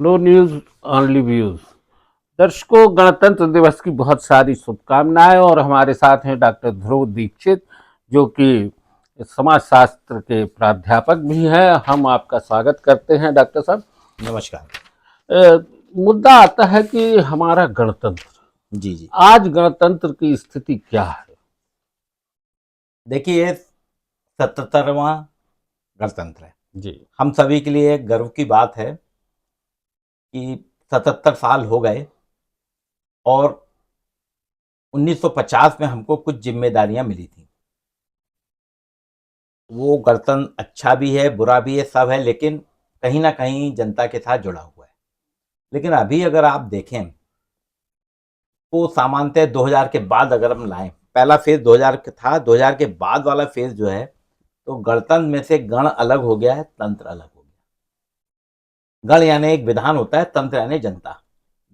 No news only views. दर्शकों, गणतंत्र दिवस की बहुत सारी शुभकामनाएं। और हमारे साथ हैं डॉक्टर ध्रुव दीक्षित, जो कि समाजशास्त्र के प्राध्यापक भी हैं। हम आपका स्वागत करते हैं डॉक्टर साहब। नमस्कार। मुद्दा आता है कि हमारा गणतंत्र, जी जी। आज गणतंत्र की स्थिति क्या है? देखिए, 77वां गणतंत्र है। जी। हम सभी के लिए गर्व की बात है कि 77 साल हो गए और 1950 में हमको कुछ जिम्मेदारियां मिली थी। वो गणतंत्र अच्छा भी है, बुरा भी है, सब है, लेकिन कहीं ना कहीं जनता के साथ जुड़ा हुआ है। लेकिन अभी अगर आप देखें तो सामान्यतः 2000 के बाद अगर हम लाएं, पहला फेज 2000 का था, 2000 के बाद वाला फेज जो है, तो गणतंत्र में से गण अलग हो गया है, तंत्र अलग हो गया। गण यानी एक विधान होता है, तंत्र यानी जनता।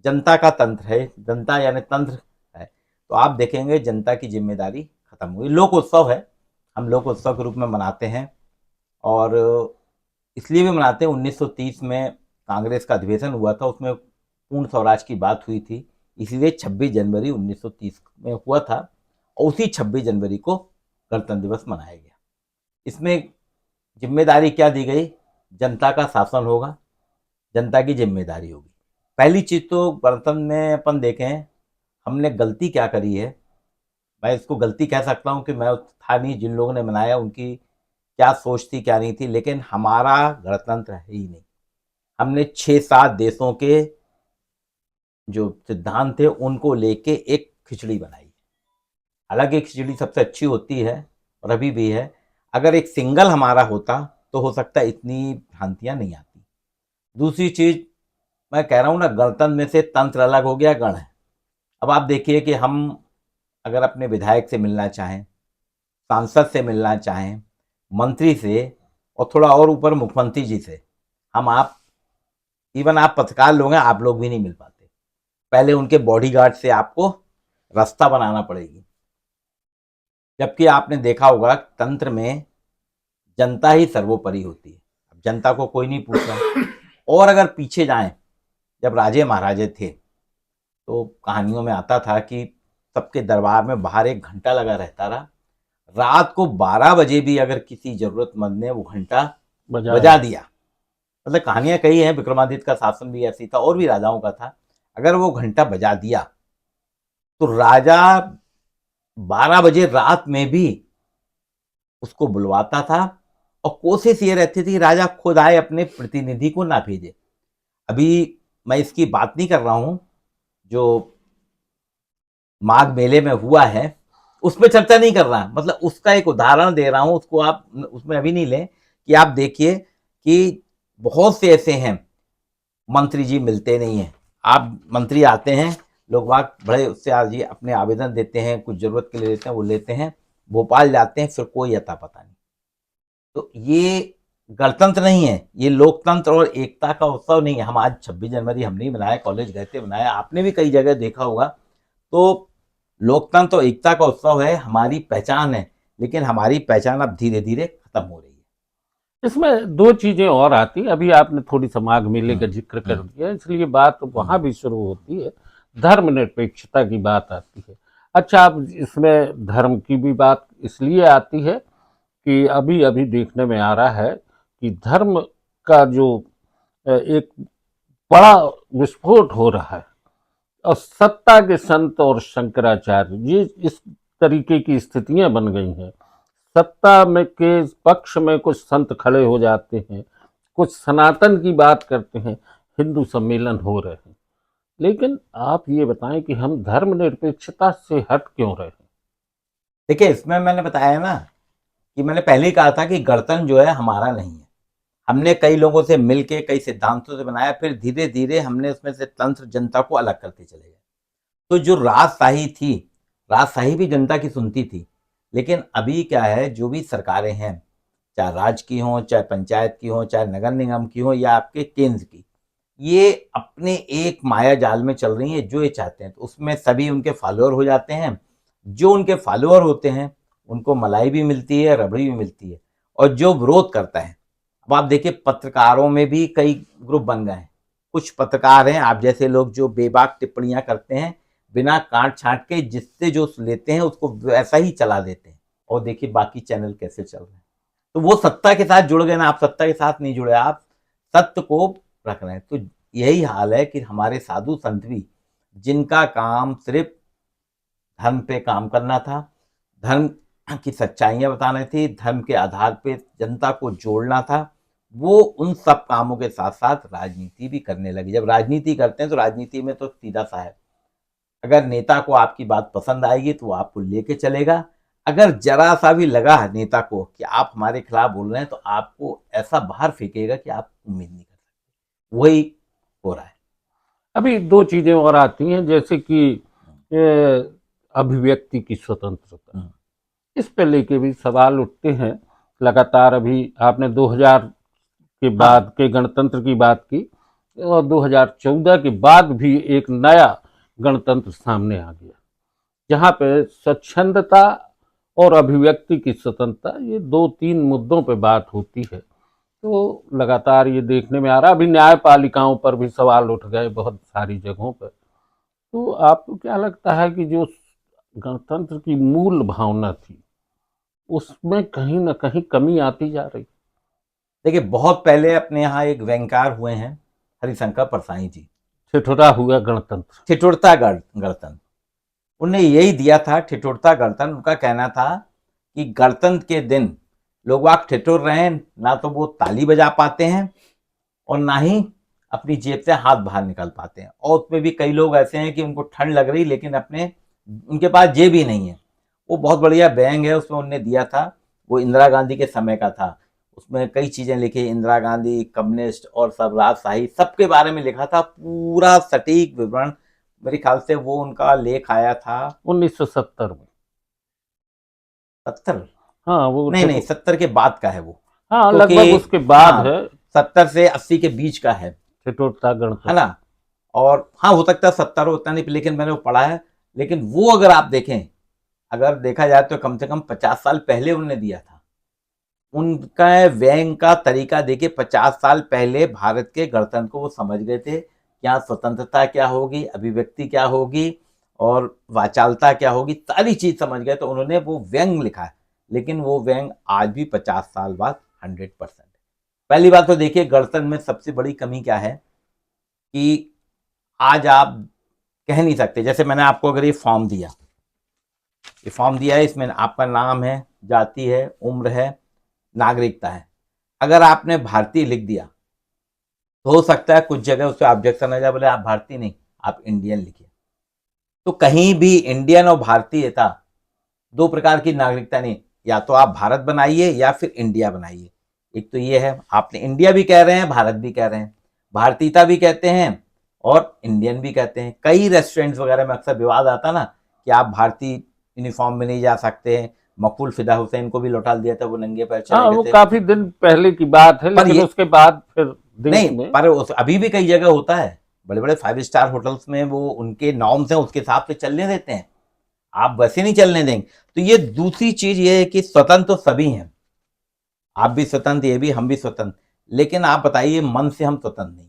जनता का तंत्र है, जनता यानी तंत्र है। तो आप देखेंगे जनता की जिम्मेदारी खत्म हुई। लोक उत्सव है, हम लोक उत्सव के रूप में मनाते हैं और इसलिए भी मनाते हैं। 1930 में कांग्रेस का अधिवेशन हुआ था, उसमें पूर्ण स्वराज की बात हुई थी, इसीलिए 26 जनवरी 1930 में हुआ था और उसी 26 जनवरी को गणतंत्र दिवस मनाया गया। इसमें जिम्मेदारी क्या दी गई? जनता का शासन होगा, जनता की जिम्मेदारी होगी। पहली चीज तो गणतंत्र में अपन देखें, हमने गलती क्या करी है। मैं इसको गलती कह सकता हूँ कि मैं था नहीं, जिन लोगों ने मनाया उनकी क्या सोच थी क्या नहीं थी, लेकिन हमारा गणतंत्र है ही नहीं। हमने 6-7 देशों के जो सिद्धांत थे उनको लेके एक खिचड़ी बनाई। हालांकि खिचड़ी सबसे अच्छी होती है और अभी भी है। अगर एक सिंगल हमारा होता तो हो सकता है इतनी भ्रांतियां नहीं आती। दूसरी चीज मैं कह रहा हूँ ना, गणतंत्र में से तंत्र अलग हो गया, गण है। अब आप देखिए कि हम अगर अपने विधायक से मिलना चाहें, सांसद से मिलना चाहें, मंत्री से, और थोड़ा और ऊपर मुख्यमंत्री जी से, हम आप इवन आप पत्रकार लोग हैं, आप लोग भी नहीं मिल पाते। पहले उनके बॉडीगार्ड से आपको रास्ता बनाना पड़ेगी। जबकि आपने देखा होगा तंत्र में जनता ही सर्वोपरि होती है। अब जनता को कोई नहीं पूछ रहा। और अगर पीछे जाएं, जब राजे महाराजे थे तो कहानियों में आता था कि सबके दरबार में बाहर एक घंटा लगा रहता रहा। रात को 12 बजे भी अगर किसी जरूरतमंद ने वो घंटा बजा दिया, मतलब कहानियां कही हैं, विक्रमादित्य का शासन भी ऐसी था और भी राजाओं का था। अगर वो घंटा बजा दिया तो राजा 12 बजे रात में भी उसको बुलवाता था और कोशिश ये रहती थी राजा खुद आए, अपने प्रतिनिधि को ना भेजे। अभी मैं इसकी बात नहीं कर रहा हूं जो माघ मेले में हुआ है, उस पर चर्चा नहीं कर रहा, मतलब उसका एक उदाहरण दे रहा हूं, उसको आप उसमें अभी नहीं लें। कि आप देखिए कि बहुत से ऐसे हैं, मंत्री जी मिलते नहीं हैं। आप मंत्री आते हैं, लोग बाग बड़े उससे आज ये अपने आवेदन देते हैं, कुछ जरूरत के लिए लेते हैं, वो लेते हैं, भोपाल जाते हैं, फिर कोई अता पता नहीं। तो ये गणतंत्र नहीं है, ये लोकतंत्र और एकता का उत्सव नहीं है। हम आज 26 जनवरी हम नहीं मनाया, कॉलेज गए थे मनाया, आपने भी कई जगह देखा होगा। तो लोकतंत्र और एकता का उत्सव है, हमारी पहचान है, लेकिन हमारी पहचान अब धीरे धीरे खत्म हो रही है। इसमें दो चीजें और आती, अभी आपने थोड़ी सा माघ मेले का जिक्र कर हम्म, दिया, इसलिए बात वहां भी शुरू होती है। धर्मनिरपेक्षता की बात आती है। अच्छा, अब इसमें धर्म की भी बात इसलिए आती है कि अभी अभी देखने में आ रहा है कि धर्म का जो एक बड़ा विस्फोट हो रहा है, और सत्ता के संत और शंकराचार्य, ये इस तरीके की स्थितियां बन गई हैं। सत्ता में के पक्ष में कुछ संत खड़े हो जाते हैं, कुछ सनातन की बात करते हैं, हिंदू सम्मेलन हो रहे हैं। लेकिन आप ये बताएं कि हम धर्मनिरपेक्षता से हट क्यों रहे हैं? देखिए, इसमें मैंने बताया ना कि मैंने पहले ही कहा था कि गणतंत्र जो है हमारा नहीं है। हमने कई लोगों से मिलके कई सिद्धांतों से बनाया, फिर धीरे धीरे हमने उसमें से तंत्र जनता को अलग करते चले गए। तो जो राजशाही थी, राजशाही भी जनता की सुनती थी। लेकिन अभी क्या है, जो भी सरकारें हैं, चाहे राज्य की हों, चाहे पंचायत की हों, चाहे नगर निगम की हों, या आपके केंद्र की, ये अपने एक माया जाल में चल रही है। जो ये चाहते हैं तो उसमें सभी उनके फॉलोअर हो जाते हैं। जो उनके फॉलोअर होते हैं उनको मलाई भी मिलती है, रबड़ी भी मिलती है। और जो विरोध करता है, अब आप देखिए पत्रकारों में भी कई ग्रुप बन गए हैं। कुछ पत्रकार हैं आप जैसे लोग जो बेबाक टिप्पणियां करते हैं, बिना काट छांट के जिससे जो लेते हैं उसको वैसा ही चला देते हैं, और देखिए बाकी चैनल कैसे चल रहे हैं। तो वो सत्ता के साथ जुड़ गए ना, आप सत्ता के साथ नहीं जुड़े, आप सत्य को रख रहे हैं। तो यही हाल है कि हमारे साधु संत भी, जिनका काम सिर्फ धर्म पे काम करना था, धर्म की सच्चाइयां बतानी थी, धर्म के आधार पे जनता को जोड़ना था, वो उन सब कामों के साथ साथ राजनीति भी करने लगे। जब राजनीति करते हैं तो राजनीति में तो सीधा सा है, अगर नेता को आपकी बात पसंद आएगी तो वो आपको लेके चलेगा, अगर जरा सा भी लगा नेता को कि आप हमारे खिलाफ बोल रहे हैं तो आपको ऐसा बाहर फेंकेगा कि आप उम्मीद नहीं कर सकते। वही हो रहा है। अभी दो चीजें और आती हैं, जैसे कि अभिव्यक्ति की स्वतंत्रता, इस पे लेके भी सवाल उठते हैं लगातार। अभी आपने 2000 के बाद के गणतंत्र की बात की, और 2014 के बाद भी एक नया गणतंत्र सामने आ गया, जहां पे स्वच्छंदता और अभिव्यक्ति की स्वतंत्रता, ये दो तीन मुद्दों पे बात होती है। तो लगातार ये देखने में आ रहा, अभी न्यायपालिकाओं पर भी सवाल उठ गए बहुत सारी जगहों पर। तो आपको क्या लगता है कि जो गणतंत्र की मूल भावना थी, उसमें कहीं ना कहीं कमी आती जा रही? देखिए बहुत पहले अपने यहाँ एक व्यंगकार हुए हैं, हरिशंकर परसाई जी, ठिठुरा हुआ गणतंत्र, ठिठुरता गणतंत्र, उनने यही दिया था, ठिठुरता गणतंत्र। उनका कहना था कि गणतंत्र के दिन लोग वाक ठिठुर रहे हैं, ना तो वो ताली बजा पाते हैं और ना ही अपनी जेब से हाथ बाहर निकाल पाते हैं, और उसमें भी कई लोग ऐसे हैं कि उनको ठंड लग रही लेकिन उनके पास जेब ही नहीं है। वो बहुत बढ़िया व्यंग है, उसमें उनने दिया था, वो इंदिरा गांधी के समय का था, उसमें कई चीजें लिखी, इंदिरा गांधी, कम्युनिस्ट और सब राजशाही सबके बारे में लिखा था, पूरा सटीक विवरण। मेरे ख्याल से वो उनका लेख आया था 1970 में। 70, हाँ वो नहीं 70 के बाद का है वो, हाँ क्योंकि लगभग उसके बाद हाँ, है 70 से 80 के बीच का है ठिठुरता गणतंत्र, है ना। और हाँ हो सकता है 70 हो, उतना नहीं, लेकिन मैंने वो पढ़ा है। लेकिन वो अगर आप देखें, अगर देखा जाए तो कम से कम 50 साल पहले उन्होंने दिया था। उनका व्यंग का तरीका देखिए, 50 साल पहले भारत के गणतंत्र को वो समझ गए थे, क्या स्वतंत्रता क्या होगी, अभिव्यक्ति क्या होगी और वाचालता क्या होगी, सारी चीज समझ गए, तो उन्होंने वो व्यंग लिखा है। लेकिन वो व्यंग आज भी 50 साल बाद 100%। पहली बात तो देखिए गणतंत्र में सबसे बड़ी कमी क्या है कि आज आप कह नहीं सकते, जैसे मैंने आपको अगर ये फॉर्म दिया, ये फॉर्म दिया है, इसमें आपका नाम है, जाति है, उम्र है, नागरिकता है। अगर आपने भारतीय लिख दिया तो हो सकता है कुछ जगह उस पर ऑब्जेक्शन आ जाए, बोले आप भारतीय नहीं, आप इंडियन लिखिए। तो कहीं भी इंडियन और भारतीयता दो प्रकार की नागरिकता नहीं, या तो आप भारत बनाइए या फिर इंडिया बनाइए। एक तो ये है, आपने इंडिया भी कह रहे हैं, भारत भी कह रहे हैं, भारतीयता भी कहते हैं और इंडियन भी कहते हैं। कई रेस्टोरेंट्स वगैरह में अक्सर विवाद आता ना कि आप भारतीय यूनिफॉर्म में नहीं जा सकते हैं। मकबूल फिदा हुसैन को भी लौटा दिया था, वो नंगे पैर हाँ चले वो गए थे। काफी दिन पहले की बात है, पर लेकिन ये उसके बाद फिर देश नहीं, में पर अभी भी कई जगह होता है, बड़े बड़े 5 स्टार होटल्स में वो उनके नॉर्म्स हैं, उसके हिसाब से चलने देते हैं, आप वैसे नहीं चलने देंगे। तो ये दूसरी चीज ये है कि स्वतंत्र तो सभी हैं, आप भी स्वतंत्र, ये भी, हम भी स्वतंत्र, लेकिन आप बताइए मन से हम स्वतंत्र नहीं।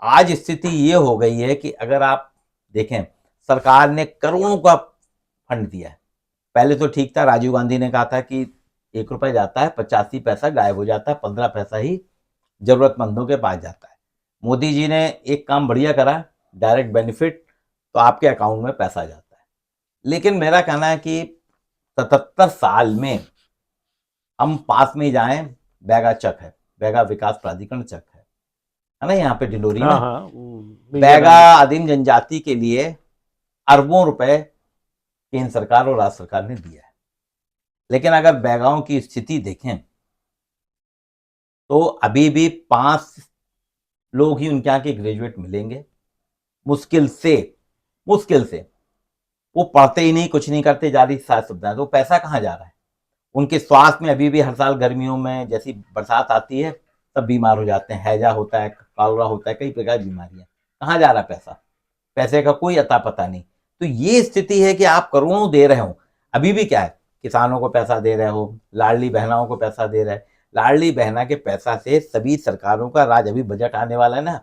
आज स्थिति ये हो गई है कि अगर आप देखें, सरकार ने करोड़ों का फंड दिया है। पहले तो ठीक था, राजीव गांधी ने कहा था कि 1 रुपए जाता है, 85 पैसा गायब हो जाता है, 15 पैसा ही जरूरतमंदों के पास जाता है। मोदी जी ने एक काम बढ़िया करा, डायरेक्ट बेनिफिट, तो आपके अकाउंट में पैसा जाता है। लेकिन मेरा कहना है कि 77 साल में हम पास में ही जाएं, बैगा चक है, बैगा विकास प्राधिकरण चक है ना, यहाँ पे डिंडोरी में। हाँ हाँ बैगा आदिम जनजाति के लिए अरबों रुपए केंद्र सरकार और राज्य सरकार ने दिया है। लेकिन अगर बैगाओं की स्थिति देखें तो अभी भी 5 लोग ही उनके यहाँ के ग्रेजुएट मिलेंगे, मुश्किल से। वो पढ़ते ही नहीं, कुछ नहीं करते, जा रही सारी सुविधाएं, तो पैसा कहाँ जा रहा है? उनके स्वास्थ्य में अभी भी हर साल गर्मियों में जैसी बरसात आती है सब बीमार हो जाते हैं, हैजा होता है, कॉलरा होता है, कई प्रकार की बीमारियां। कहाँ जा रहा है पैसा? पैसे का कोई अता पता नहीं। तो ये स्थिति है कि आप करोड़ों दे रहे हो, अभी भी क्या है, किसानों को पैसा दे रहे हो, लाडली बहनाओं को पैसा दे रहे हैं। लाडली बहना के पैसा से सभी सरकारों का राज, अभी बजट आने वाला है ना,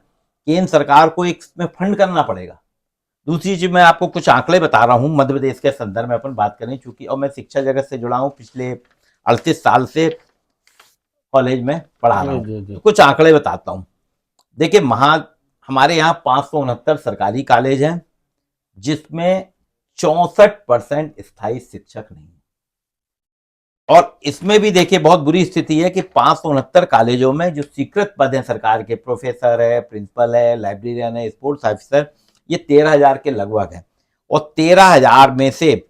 केंद्र सरकार को एक इसमें फंड करना पड़ेगा। दूसरी चीज मैं आपको कुछ आंकड़े बता रहा हूं मध्य प्रदेश के संदर्भ में अपन बात करें, चूंकि और मैं शिक्षा जगत से जुड़ा हूं, पिछले 38 साल से कॉलेज में पढ़ा रहा हूं, तो कुछ आंकड़े बताता हूं। देखिए हमारे यहाँ 569 सरकारी कॉलेज हैं, जिसमें 64% स्थायी शिक्षक नहीं है। और इसमें भी देखिए बहुत बुरी स्थिति है कि 569 कॉलेजों में जो स्वीकृत पद हैं सरकार के, प्रोफेसर है, प्रिंसिपल है, लाइब्रेरियन है, स्पोर्ट्स ऑफिसर, ये 13,000 के लगभग है। और 13,000 में से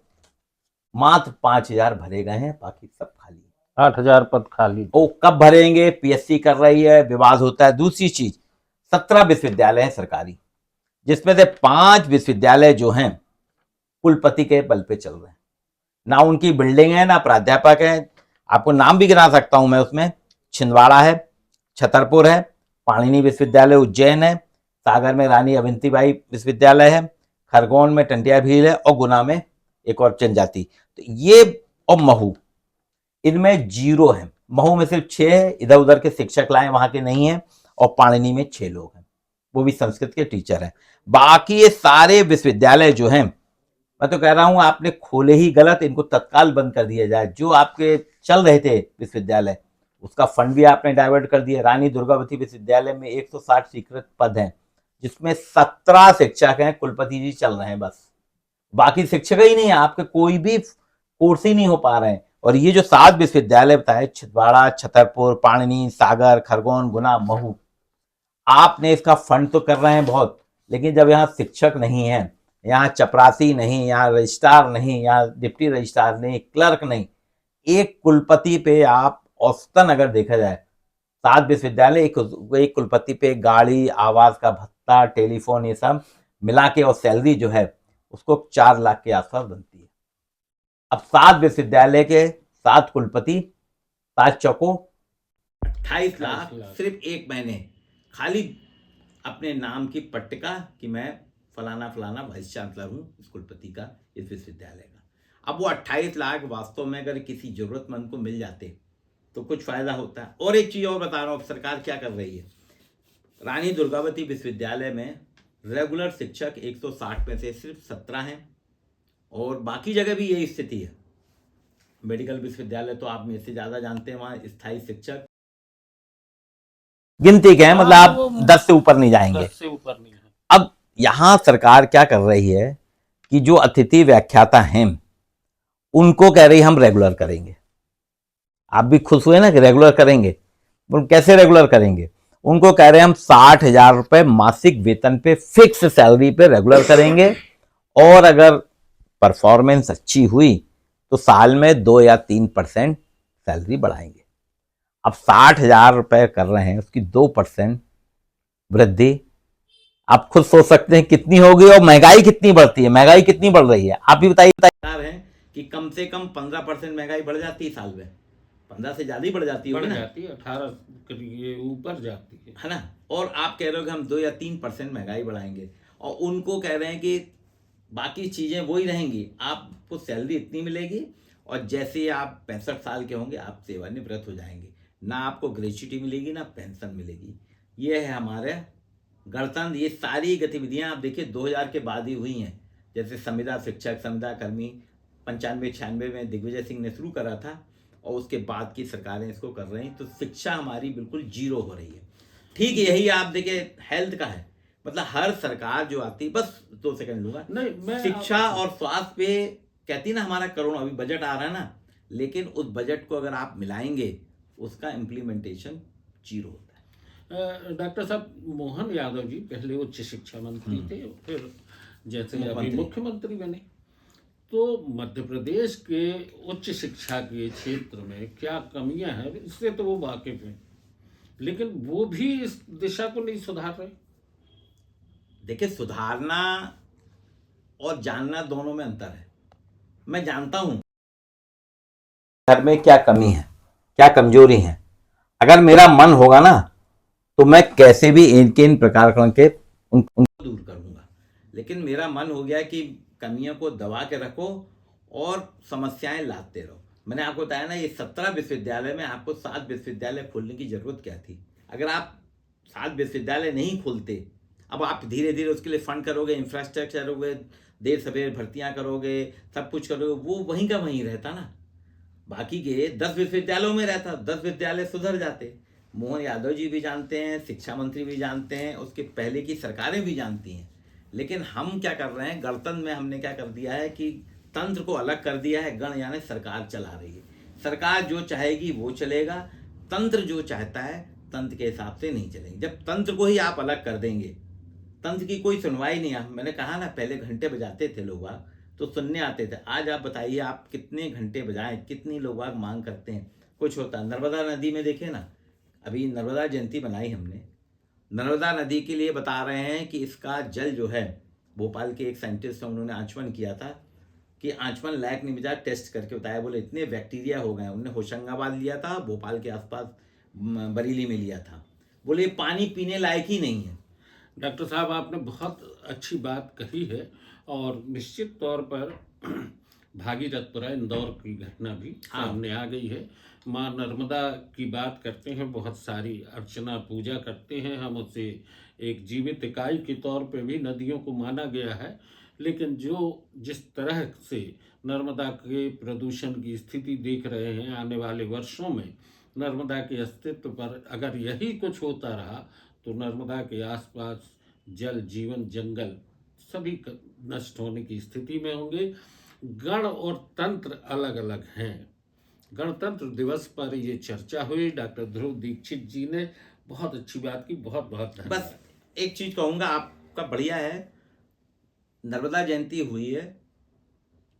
मात्र 5,000 भरे गए हैं, बाकी सब खाली। 8,000 पद खाली। वो कब भरेंगे, पीएससी कर रही है, विवाद होता है। दूसरी चीज, 17 विश्वविद्यालय हैं सरकारी, जिसमें से 5 विश्वविद्यालय जो हैं कुलपति के बल पे चल रहे हैं। ना उनकी बिल्डिंग है, ना प्राध्यापक है। आपको नाम भी गिना सकता हूं मैं उसमें। छिंदवाड़ा है, छतरपुर है, पाणिनि विश्वविद्यालय उज्जैन है, सागर में रानी अवंतीबाई विश्वविद्यालय है, खरगोन में टंटिया भील है, और गुना में एक और जनजाति। तो ये, और महू, इनमें 0 है। महू में सिर्फ 6 है, इधर उधर के शिक्षक लाए, वहां के नहीं है। और पाणिनि में 6 लोग हैं, वो भी संस्कृत के टीचर हैं। बाकी ये सारे विश्वविद्यालय जो हैं, मैं तो कह रहा हूं आपने खोले ही गलत, इनको तत्काल बंद कर दिया जाए। जो आपके चल रहे थे विश्वविद्यालय, उसका फंड भी आपने डाइवर्ट कर दिया। रानी दुर्गावती विश्वविद्यालय में 160 स्वीकृत पद हैं, जिसमें 17 शिक्षक हैं, कुलपति जी चल रहे हैं बस, बाकी शिक्षक ही नहीं है। आपके कोई भी कोर्स ही नहीं हो पा रहे हैं। और ये जो 7 विश्वविद्यालय बताए, छिंदवाड़ा, छतरपुर, पाणिनि, सागर, खरगोन, गुना, महू, आपने इसका फंड तो कर रहे हैं बहुत, लेकिन जब यहाँ शिक्षक नहीं है, यहाँ चपरासी नहीं, यहाँ रजिस्ट्रार नहीं, यहाँ डिप्टी रजिस्ट्रार नहीं, क्लर्क नहीं, एक कुलपति पे आप औसतन अगर देखा जाए, 7 विश्वविद्यालय, एक कुलपति पे गाड़ी, आवास का भत्ता, टेलीफोन, ये सब मिला के और सैलरी जो है उसको 4 लाख के आसपास बनती है। अब 7 विश्वविद्यालय के 7 कुलपति, 7 चौको 28 लाख सिर्फ एक महीने, खाली अपने नाम की पट्टिका कि मैं फलाना फलाना वाइस चांसलर हूं इस कुलपति का, इस विश्वविद्यालय का। अब वो 28 लाख वास्तव में अगर किसी जरूरतमंद को मिल जाते तो कुछ फायदा होता है। और एक चीज और बता रहा हूं, सरकार क्या कर रही है। रानी दुर्गावती विश्वविद्यालय में रेगुलर शिक्षक 160 में से सिर्फ 17 हैं, और बाकी जगह भी यही स्थिति है। मेडिकल विश्वविद्यालय तो आप में से ज्यादा जानते हैं, वहां स्थायी शिक्षक गिनती के हैं, मतलब आप 10 से ऊपर नहीं जाएंगे। 10 से ऊपर नहीं है। अब यहां सरकार क्या कर रही है कि जो अतिथि व्याख्याता हैं उनको कह रही हम रेगुलर करेंगे। आप भी खुश हुए ना कि रेगुलर करेंगे। कैसे रेगुलर करेंगे? उनको कह रहे हैं हम 60,000 रुपए मासिक वेतन पे, फिक्स सैलरी पे रेगुलर करेंगे, और अगर परफॉर्मेंस अच्छी हुई तो साल में 2 या 3% सैलरी बढ़ाएंगे। अब 60,000 रुपए कर रहे हैं, उसकी 2% वृद्धि, आप खुद सोच सकते हैं कितनी होगी। और महंगाई कितनी बढ़ती है, महंगाई कितनी बढ़ रही है, आप भी बताइए। है कि कम से कम 15% महंगाई बढ़ जाती है साल में, 15 से ज्यादा ही बढ़ जाती है, 18 के ऊपर जाती है ना। और आप कह रहे हो कि हम 2 या 3% महंगाई बढ़ाएंगे, और उनको कह रहे हैं कि बाकी चीजें वही रहेंगी, आपको सैलरी इतनी मिलेगी, और जैसे ही आप 65 साल के होंगे आप सेवानिवृत्त हो जाएंगे, ना आपको ग्रेच्युटी मिलेगी ना पेंशन मिलेगी। ये है हमारे गणतंत्र। ये सारी गतिविधियां आप देखिए 2000 के बाद ही हुई हैं। जैसे संविदा शिक्षक, संविदा कर्मी 95-96 में दिग्विजय सिंह ने शुरू करा था, और उसके बाद की सरकारें इसको कर रही हैं। तो शिक्षा हमारी बिल्कुल 0 हो रही है। ठीक यही आप देखिए हेल्थ का है, मतलब हर सरकार जो आती है, बस 2 सेकंड लूंगा, नहीं शिक्षा और स्वास्थ्य पे कहती ना हमारा करोड़ों, अभी बजट आ रहा है ना, लेकिन उस बजट को अगर आप मिलाएंगे उसका इम्प्लीमेंटेशन 0 होता है। डॉक्टर साहब, मोहन यादव जी पहले उच्च शिक्षा मंत्री थे, फिर जैसे अभी मुख्यमंत्री बने, तो मध्य प्रदेश के उच्च शिक्षा के क्षेत्र में क्या कमियां हैं, इससे तो वो वाकिफ हैं, लेकिन वो भी इस दिशा को नहीं सुधार रहे। देखिए, सुधारना और जानना दोनों में अंतर है। मैं जानता हूं घर में क्या कमी है, क्या कमजोरी है। अगर मेरा मन होगा ना तो मैं कैसे भी इन प्रकार के उनको दूर करूंगा। लेकिन मेरा मन हो गया कि कमियों को दबा के रखो और समस्याएं लाते रहो। मैंने आपको बताया ना, ये 17 विश्वविद्यालय में आपको 7 विश्वविद्यालय खोलने की जरूरत क्या थी। अगर आप 7 विश्वविद्यालय नहीं खोलते अब आप धीरे धीरे उसके लिए फंड करोगे, इंफ्रास्ट्रक्चर करोगे, देर सवेर भर्तियां करोगे, सब कुछ करोगे, वो वहीं का वहीं रहता ना। बाकी के 10 विश्वविद्यालयों में रहता, 10 विद्यालय सुधर जाते। मोहन यादव जी भी जानते हैं, शिक्षा मंत्री भी जानते हैं, उसके पहले की सरकारें भी जानती हैं। लेकिन हम क्या कर रहे हैं, गणतंत्र में हमने क्या कर दिया है कि तंत्र को अलग कर दिया है। गण यानी सरकार चला रही है, सरकार जो चाहेगी वो चलेगा, तंत्र जो चाहता है तंत्र के हिसाब से नहीं चलेंगे। जब तंत्र को ही आप अलग कर देंगे, तंत्र की कोई सुनवाई नहीं है। मैंने कहा ना, पहले घंटे बजाते थे लोग तो सुनने आते थे। आज आप बताइए, आप कितने घंटे बजाएं, कितनी लोग मांग करते हैं, कुछ होता है। नर्मदा नदी में देखे ना, अभी नर्मदा जयंती बनाई हमने, नर्मदा नदी के लिए बता रहे हैं कि इसका जल जो है, भोपाल के एक साइंटिस्ट हैं, उन्होंने आचमन किया था कि आचमन लायक नहीं बचा, टेस्ट करके बताया, बोले इतने बैक्टीरिया हो गए। उन्होंने होशंगाबाद लिया था, भोपाल के आसपास बरेली में लिया था, बोले पानी पीने लायक ही नहीं है। डॉक्टर साहब, आपने बहुत अच्छी बात कही है और निश्चित तौर पर भागीरथपुरा इंदौर की घटना भी सामने आ गई है। माँ नर्मदा की बात करते हैं, बहुत सारी अर्चना पूजा करते हैं हम, उसे एक जीवित इकाई के तौर पे भी नदियों को माना गया है। लेकिन जिस तरह से नर्मदा के प्रदूषण की स्थिति देख रहे हैं, आने वाले वर्षों में नर्मदा के अस्तित्व पर अगर यही कुछ होता रहा तो नर्मदा के आसपास जल, जीवन, जंगल सभी नष्ट होने की स्थिति में होंगे। गण और तंत्र अलग अलग हैं। गणतंत्र दिवस पर ये चर्चा हुई। डॉक्टर ध्रुव दीक्षित जी ने बहुत अच्छी बात की, बहुत बहुत धन्यवाद। बस एक चीज कहूंगा, आपका बढ़िया है, नर्मदा जयंती हुई है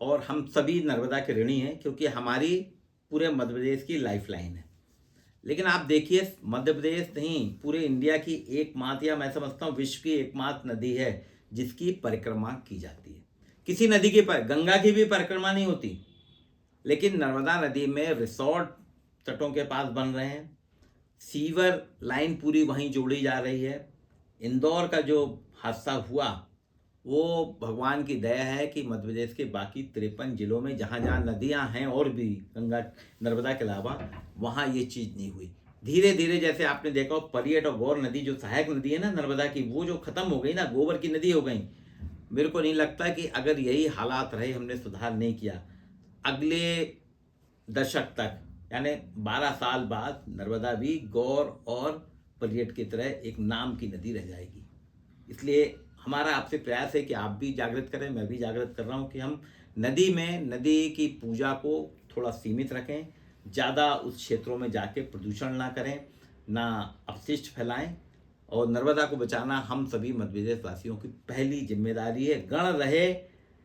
और हम सभी नर्मदा के ऋणी हैं, क्योंकि हमारी पूरे मध्य प्रदेश की लाइफ लाइन है। लेकिन आप देखिए, मध्य प्रदेश नहीं, पूरे इंडिया की एकमात्र, या मैं समझता हूँ विश्व की एकमात्र नदी है जिसकी परिक्रमा की जाती है। किसी नदी की गंगा की भी परिक्रमा नहीं होती, लेकिन नर्मदा नदी में रिसोर्ट तटों के पास बन रहे हैं, सीवर लाइन पूरी वहीं जोड़ी जा रही है। इंदौर का जो हादसा हुआ, वो भगवान की दया है कि मध्य प्रदेश के बाकी 53 जिलों में जहाँ जहाँ नदियाँ हैं और भी गंगा नर्मदा के अलावा, वहाँ ये चीज़ नहीं हुई। धीरे धीरे जैसे आपने देखा हो, परियट और गौर नदी जो सहायक नदी है ना नर्मदा की, वो जो खत्म हो गई ना, गोबर की नदी हो गई। मेरे को नहीं लगता कि अगर यही हालात रहे, हमने सुधार नहीं किया, अगले दशक तक यानी 12 साल बाद नर्मदा भी गौर और परियट की तरह एक नाम की नदी रह जाएगी। इसलिए हमारा आपसे प्रयास है कि आप भी जागृत करें, मैं भी जागृत कर रहा हूँ कि हम नदी की पूजा को थोड़ा सीमित रखें, ज़्यादा उस क्षेत्रों में जाके प्रदूषण ना करें, ना अपशिष्ट फैलाएं, और नर्मदा को बचाना हम सभी मध्य प्रदेश वासियों की पहली जिम्मेदारी है। गण रहे,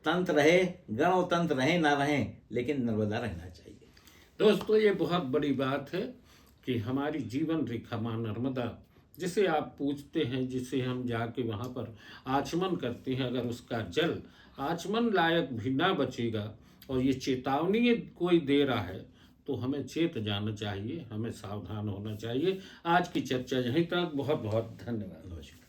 तंत्र रहे, गण और तंत्र रहे ना रहें, लेकिन नर्मदा रहना चाहिए। दोस्तों, ये बहुत बड़ी बात है कि हमारी जीवन रेखा माँ नर्मदा, जिसे आप पूजते हैं, जिसे हम जाके वहाँ पर आचमन करते हैं, अगर उसका जल आचमन लायक भी ना बचेगा और ये चेतावनी कोई दे रहा है, तो हमें चेत जाना चाहिए, हमें सावधान होना चाहिए। आज की चर्चा यहीं तक। बहुत बहुत धन्यवाद। नमस्कार।